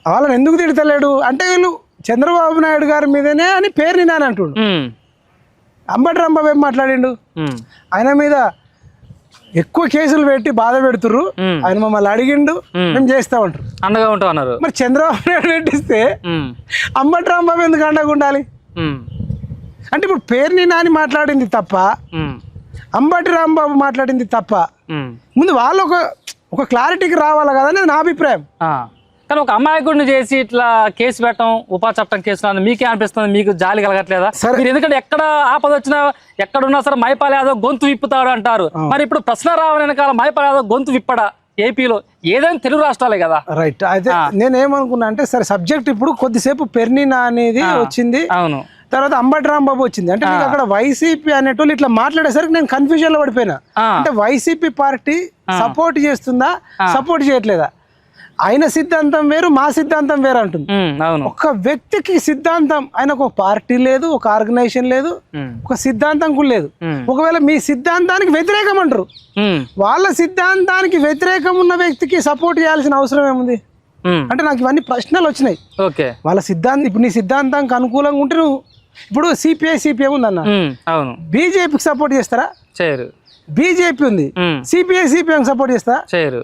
వాళ్ళని ఎందుకు తిడతలేడు అంటే వీళ్ళు చంద్రబాబు నాయుడు గారి మీదనే అని పేరు నిన్నాను అంటుండు. అంబటి రాంబాబు ఏం మాట్లాడిండు, ఆయన మీద ఎక్కువ కేసులు పెట్టి బాధ పెడుతుర్రు, ఆయన మమ్మల్ని అడిగిండు మేము చేస్తా ఉంటారు అండగా ఉంటాం అన్నారు. మరి చంద్రబాబు నాయుడు పెట్టిస్తే అంబటి రాంబాబు ఎందుకు అండగా ఉండాలి అంటే ఇప్పుడు పేరుని నాని మాట్లాడింది తప్ప అంబటి రాంబాబు మాట్లాడింది తప్ప ముందు వాళ్ళు ఒక క్లారిటీకి రావాలి కదా అనేది నా అభిప్రాయం. కానీ ఒక అమాయకుడిని చేసి ఇట్లా కేసు పెట్టడం ఉపా చట్టం కేసు మీకే అనిపిస్తుంది, మీకు జాలి కలగట్లేదా? మీరు ఎందుకంటే ఎక్కడ ఆపద వచ్చినా ఎక్కడున్నా సరే మైపాల్ యాదవ్ గొంతు విప్పుతాడు అంటారు. మరి ఇప్పుడు ప్రశ్న రావని వెనకాల మైపాల్ యాదవ్ గొంతు విప్పడా? ఏపీలో ఏదైనా తెలుగు రాష్ట్రాలే కదా. రైట్. అయితే నేనేమనుకున్నా అంటే సరే సబ్జెక్ట్ ఇప్పుడు కొద్దిసేపు పెర్నినా అనేది వచ్చింది, అవును, తర్వాత అంబటి రాంబాబు వచ్చింది అంటే మీకు అక్కడ వైసీపీ అనేటోళ్ళు ఇట్లా మాట్లాడేసరికి నేను కన్ఫ్యూజన్ లో పడిపోయినా. అంటే వైసీపీ పార్టీ సపోర్ట్ చేస్తుందా సపోర్ట్ చేయట్లేదా? ఆయన సిద్ధాంతం వేరు మా సిద్ధాంతం వేరు అంటుంది. ఒక వ్యక్తికి సిద్ధాంతం, ఆయనకు ఒక పార్టీ లేదు, ఒక ఆర్గనైజేషన్ లేదు, ఒక సిద్ధాంతం కూడా లేదు. ఒకవేళ మీ సిద్ధాంతానికి వ్యతిరేకం అంటారు, వాళ్ళ సిద్ధాంతానికి వ్యతిరేకం ఉన్న వ్యక్తికి సపోర్ట్ చేయాల్సిన అవసరం ఏముంది అంటే నాకు ఇవన్నీ ప్రశ్నలు వచ్చినాయి. వాళ్ళ సిద్ధాంతం ఇప్పుడు నీ సిద్ధాంతానికి అనుకూలంగా ఉంటే నువ్వు ఇప్పుడు సిపిఐ ఉందన్న, బీజేపీకి సపోర్ట్ చేస్తారా? చేయరు. బీజేపీ ఉంది, సిపిఐ సపోర్ట్ చేస్తారా? చేయరు.